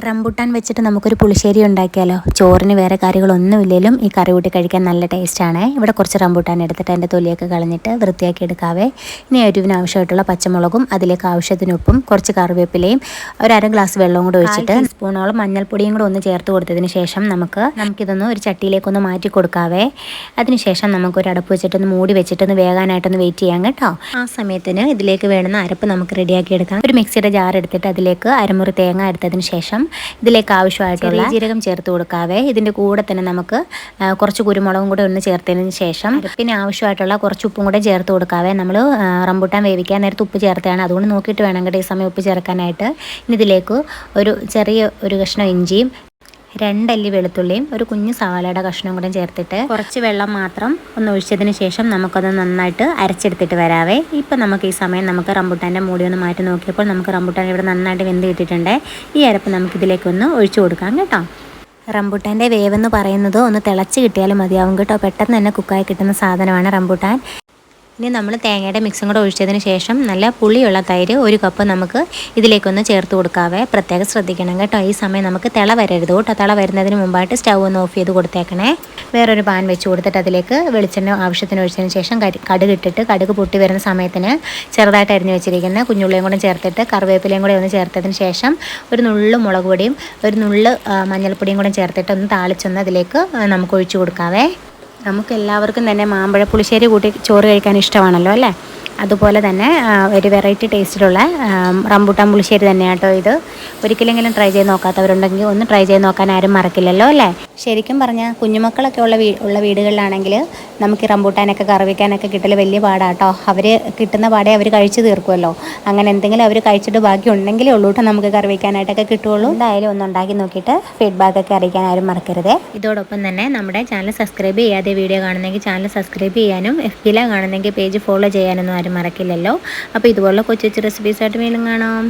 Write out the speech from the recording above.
Rambutan വെച്ചിട്ട് നമുക്കൊരു പുളിശ്ശേരി ഉണ്ടാക്കിയാലോ. ചോറിന് വേറെ കറികളൊന്നുമില്ലെങ്കിലും ഈ കറി കൂട്ടി കഴിക്കാൻ നല്ല ടേസ്റ്റാണ്. ഇവിടെ കുറച്ച് റംബുട്ടാൻ എടുത്തിട്ട് അതിൻ്റെ തൊലിയൊക്കെ കളഞ്ഞിട്ട് വൃത്തിയാക്കി എടുക്കാവേ. ഇനി എരിവിന് ആവശ്യമായിട്ടുള്ള പച്ചമുളകും അതിലേക്ക് ആവശ്യത്തിന് ഉപ്പും കുറച്ച് കറിവേപ്പിലയും ഒരു അര ഗ്ലാസ് വെള്ളവും കൂടെ ഒഴിച്ചിട്ട് സ്പൂണോളം മഞ്ഞൾപ്പൊടിയും കൂടെ ഒന്ന് ചേർത്ത് കൊടുത്തതിന് ശേഷം നമുക്കിതൊന്ന് ഒരു ചട്ടിയിലേക്കൊന്ന് മാറ്റി കൊടുക്കാവേ. അതിനുശേഷം നമുക്കൊരു അടപ്പ് വെച്ചിട്ടൊന്ന് മൂടി വെച്ചിട്ടൊന്ന് വേകാനായിട്ടൊന്ന് വെയിറ്റ് ചെയ്യാം കേട്ടോ. ആ സമയത്തിന് ഇതിലേക്ക് വേണ്ടുന്ന അരപ്പ് നമുക്ക് റെഡിയാക്കി എടുക്കാം. ഒരു മിക്സിയുടെ ജാർ എടുത്തിട്ട് അതിലേക്ക് അരമുറി തേങ്ങ എടുത്തതിന് ശേഷം ഇതിലേക്ക് ആവശ്യമായിട്ടുള്ള ജീരകം ചേർത്ത് കൊടുക്കാവേ. ഇതിൻ്റെ കൂടെ തന്നെ നമുക്ക് കുറച്ച് കുരുമുളകും കൂടെ ഒന്ന് ചേർത്തതിന് ശേഷം പിന്നെ ആവശ്യമായിട്ടുള്ള കുറച്ച് ഉപ്പും കൂടെ ചേർത്ത് കൊടുക്കാവേ. നമ്മൾ റംബുട്ടാൻ വേവിക്കാൻ നേരത്ത് ഉപ്പ് ചേർത്താണ്, അതുകൊണ്ട് നോക്കിയിട്ട് വേണം കേട്ടോ ഈ സമയം ഉപ്പ് ചേർക്കാനായിട്ട്. ഇനി ഇതിലേക്ക് ഒരു കഷ്ണം ഇഞ്ചിയും 2 അല്ലി വെളുത്തുള്ളിയും ഒരു കുഞ്ഞു സവാളയുടെ കഷ്ണം കൂടെ ചേർത്തിട്ട് കുറച്ച് വെള്ളം മാത്രം ഒന്ന് ഒഴിച്ചതിന് ശേഷം നമുക്കത് നന്നായിട്ട് അരച്ചെടുത്തിട്ട് വരാവേ. ഇപ്പം നമുക്ക് ഈ സമയം നമുക്ക് റംബുട്ടാൻ്റെ മൂടി ഒന്ന് മാറ്റി നോക്കിയപ്പോൾ നമുക്ക് റംബുട്ടാൻ ഇവിടെ നന്നായിട്ട് വെന്ത് കിട്ടിയിട്ടുണ്ട്. ഈ അരപ്പ് നമുക്കിതിലേക്കൊന്ന് ഒഴിച്ചു കൊടുക്കാം കേട്ടോ. റംബുട്ടാൻ്റെ വേവെന്ന് പറയുന്നത് ഒന്ന് തിളച്ച് കിട്ടിയാലും മതിയാവും കേട്ടോ. പെട്ടെന്ന് തന്നെ കുക്കായി കിട്ടുന്ന സാധനമാണ് റംബുട്ടാൻ. ഇനി നമ്മൾ തേങ്ങയുടെ മിക്സും കൂടെ ഒഴിച്ചതിന് ശേഷം നല്ല പുളിയുള്ള തൈര് 1 കപ്പ് നമുക്ക് ഇതിലേക്കൊന്ന് ചേർത്ത് കൊടുക്കാവേ. പ്രത്യേകം ശ്രദ്ധിക്കണം കേട്ടോ. ഈ സമയം നമുക്ക് തിള വരരുത് കേട്ടോ. തിള വരുന്നതിന് മുമ്പായിട്ട് സ്റ്റൗ ഒന്ന് ഓഫ് ചെയ്ത് കൊടുത്തേക്കണേ. വേറൊരു പാൻ വെച്ച് കൊടുത്തിട്ട് അതിലേക്ക് വെളിച്ചെണ്ണ ആവശ്യത്തിന് ഒഴിച്ചതിന് ശേഷം കടുക് ഇട്ടിട്ട് കടുക് പൊട്ടി വരുന്ന സമയത്തിന് ചെറുതായിട്ട് അരിഞ്ഞ് വെച്ചിരിക്കുന്ന കുഞ്ഞുള്ളിയും കൂടെ ചേർത്തിട്ട് കറിവേപ്പിലയും കൂടെ ഒന്ന് ചേർത്തതിന് ശേഷം ഒരു നുള്ളു മുളക് പൊടിയും ഒരു നുള്ളു മഞ്ഞൾപ്പൊടിയും കൂടെ ചേർത്തിട്ട് ഒന്ന് താളിച്ചൊന്ന് അതിലേക്ക് നമുക്ക് ഒഴിച്ചു കൊടുക്കാവേ. നമുക്ക് എല്ലാവർക്കും തന്നെ മാമ്പഴ പുളിശ്ശേരി കൂട്ടി ചോറ് കഴിക്കാൻ ഇഷ്ടമാണല്ലോ അല്ലേ. അതുപോലെ തന്നെ ഒരു വെറൈറ്റി ടേസ്റ്റിലുള്ള റംബുട്ടാൻ പുളിശ്ശേരി തന്നെയാണ് കേട്ടോ ഇത്. ഒരിക്കലെങ്കിലും ട്രൈ ചെയ്ത് നോക്കാത്തവരുണ്ടെങ്കിൽ ഒന്ന് ട്രൈ ചെയ്ത് നോക്കാൻ ആരും മറക്കില്ലല്ലോ അല്ലേ. ശരിക്കും പറഞ്ഞാൽ കുഞ്ഞുമക്കളൊക്കെ ഉള്ള വീടുകളിലാണെങ്കിൽ നമുക്ക് ഈ റംബുട്ടാനൊക്കെ കറിവയ്ക്കാനൊക്കെ കിട്ടൽ വലിയ പാടാട്ടോ. അവർ കിട്ടുന്ന പാടെ അവർ കഴിച്ച് തീർക്കുമല്ലോ. അങ്ങനെ എന്തെങ്കിലും അവർ കഴിച്ചിട്ട് ബാക്കി ഉണ്ടെങ്കിലേ ഉള്ളൂ കേട്ടോ നമുക്ക് കറിവയ്ക്കാനായിട്ടൊക്കെ കിട്ടുകയുള്ളൂ. എന്തായാലും ഒന്ന് ഉണ്ടാക്കി നോക്കിയിട്ട് ഫീഡ്ബാക്കൊക്കെ അറിയിക്കാൻ ആരും മറക്കരുത്. ഇതോടൊപ്പം തന്നെ നമ്മുടെ ചാനൽ സബ്സ്ക്രൈബ് ചെയ്യാതെ വീഡിയോ കാണുന്നെങ്കിൽ ചാനൽ സബ്സ്ക്രൈബ് ചെയ്യാനും FBയിലാണ് കാണുന്നെങ്കിൽ പേജ് ഫോളോ ചെയ്യാനൊന്നും ആരും മറക്കില്ലല്ലോ. അപ്പോൾ ഇതുപോലുള്ള കൊച്ചു റെസിപ്പീസായിട്ട് വീണ്ടും കാണാം.